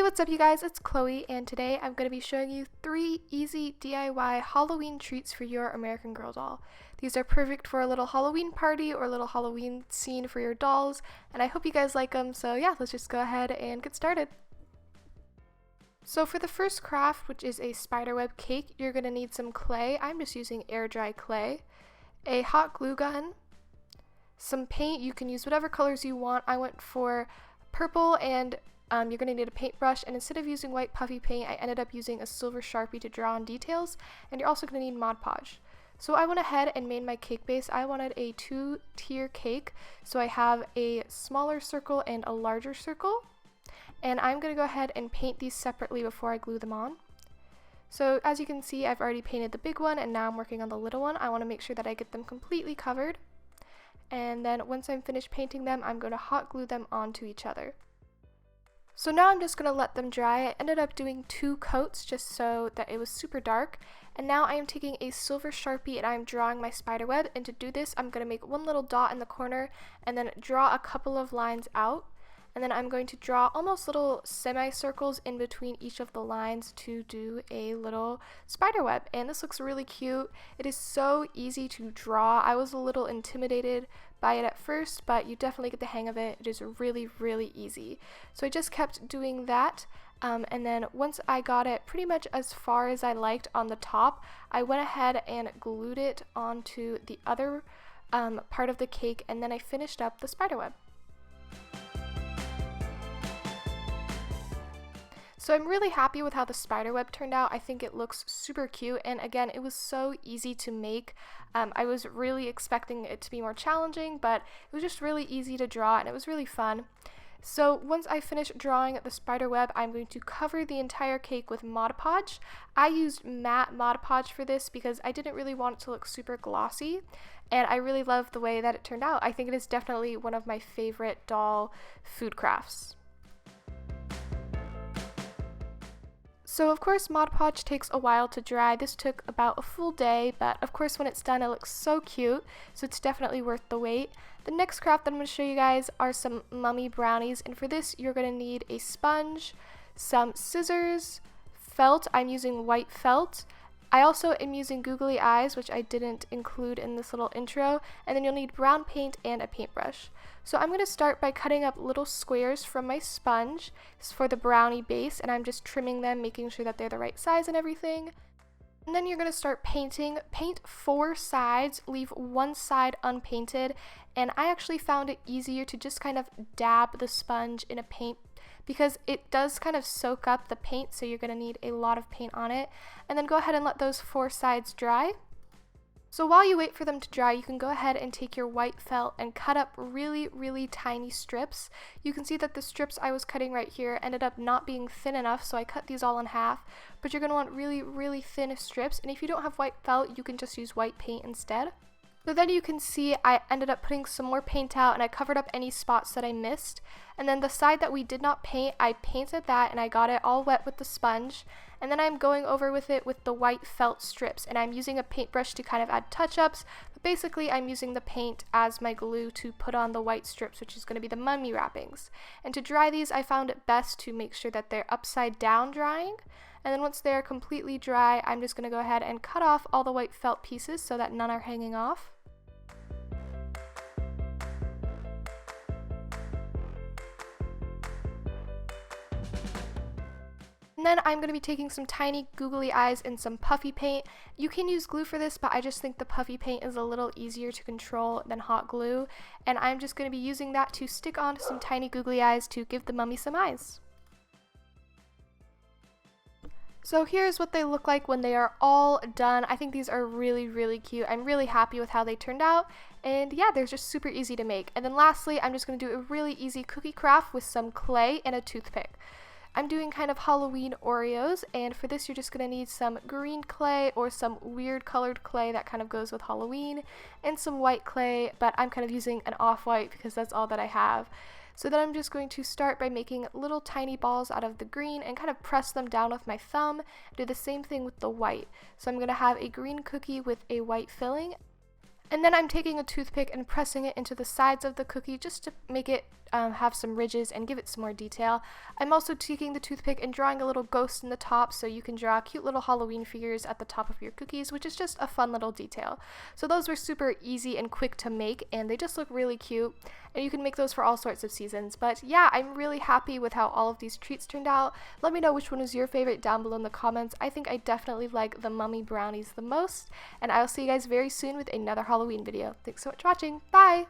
What's up you guys, it's Chloe, and today I'm going to be showing you 3 easy DIY Halloween treats for your American Girl doll. These are perfect for a little Halloween party or a little Halloween scene for your dolls, and I hope you guys like them, so yeah, let's just go ahead and get started. So for the first craft, which is a spiderweb cake, you're going to need some clay. I'm just using air dry clay, a hot glue gun, some paint. You can use whatever colors you want. I went for purple, and you're going to need a paintbrush, and instead of using white puffy paint, I ended up using a silver Sharpie to draw on details, and you're also going to need Mod Podge. So I went ahead and made my cake base. I wanted a 2-tier cake, so I have a smaller circle and a larger circle, and I'm going to go ahead and paint these separately before I glue them on. So as you can see, I've already painted the big one, and now I'm working on the little one. I want to make sure that I get them completely covered, and then once I'm finished painting them, I'm going to hot glue them onto each other. So now I'm just going to let them dry. I ended up doing 2 coats just so that it was super dark. And now I am taking a silver Sharpie and I'm drawing my spider web. And to do this, I'm going to make one little dot in the corner and then draw a couple of lines out. And then I'm going to draw almost little semicircles in between each of the lines to do a little spider web. And this looks really cute. It is so easy to draw. I was a little intimidated by it at first, but you definitely get the hang of it. It is really, really easy. So I just kept doing that. And then once I got it pretty much as far as I liked on the top, I went ahead and glued it onto the other part of the cake, and then I finished up the spider web. So I'm really happy with how the spider web turned out. I think it looks super cute, and again, it was so easy to make. I was really expecting it to be more challenging, but it was just really easy to draw, and it was really fun. So once I finish drawing the spider web, I'm going to cover the entire cake with Mod Podge. I used matte Mod Podge for this because I didn't really want it to look super glossy, and I really love the way that it turned out. I think it is definitely one of my favorite doll food crafts. So of course Mod Podge takes a while to dry. This took about a full day, but of course when it's done it looks so cute, so it's definitely worth the wait. The next craft that I'm going to show you guys are some mummy brownies, and for this you're going to need a sponge, some scissors, felt. I'm using white felt. I also am using googly eyes, which I didn't include in this little intro, and then you'll need brown paint and a paintbrush. So I'm going to start by cutting up little squares from my sponge. This is for the brownie base, and I'm just trimming them, making sure that they're the right size and everything. And then you're going to start painting. Paint 4 sides, leave one side unpainted, and I actually found it easier to just kind of dab the sponge in a paint because it does kind of soak up the paint, so you're going to need a lot of paint on it. And then go ahead and let those 4 sides dry. So while you wait for them to dry, you can go ahead and take your white felt and cut up really, really tiny strips. You can see that the strips I was cutting right here ended up not being thin enough, so I cut these all in half. But you're going to want really, really thin strips, and if you don't have white felt, you can just use white paint instead. So then you can see I ended up putting some more paint out, and I covered up any spots that I missed. And then the side that we did not paint, I painted that, and I got it all wet with the sponge. And then I'm going over with it with the white felt strips, and I'm using a paintbrush to kind of add touch-ups. But basically I'm using the paint as my glue to put on the white strips, which is going to be the mummy wrappings. And to dry these, I found it best to make sure that they're upside down drying. And then once they're completely dry, I'm just going to go ahead and cut off all the white felt pieces so that none are hanging off. And then I'm going to be taking some tiny googly eyes and some puffy paint. You can use glue for this, but I just think the puffy paint is a little easier to control than hot glue. And I'm just going to be using that to stick onto some tiny googly eyes to give the mummy some eyes. So here's what they look like when they are all done. I think these are really, really cute. I'm really happy with how they turned out. And yeah, they're just super easy to make. And then lastly, I'm just going to do a really easy cookie craft with some clay and a toothpick. I'm doing kind of Halloween Oreos, and for this you're just going to need some green clay or some weird colored clay that kind of goes with Halloween, and some white clay, but I'm kind of using an off-white because that's all that I have. So then I'm just going to start by making little tiny balls out of the green and kind of press them down with my thumb. Do the same thing with the white. So I'm going to have a green cookie with a white filling. And then I'm taking a toothpick and pressing it into the sides of the cookie just to make it have some ridges and give it some more detail. I'm also taking the toothpick and drawing a little ghost in the top so you can draw cute little Halloween figures at the top of your cookies, which is just a fun little detail. So those were super easy and quick to make, and they just look really cute, and you can make those for all sorts of seasons. But yeah, I'm really happy with how all of these treats turned out. Let me know which one was your favorite down below in the comments. I think I definitely like the mummy brownies the most, and I'll see you guys very soon with another Halloween video. Thanks so much for watching. Bye!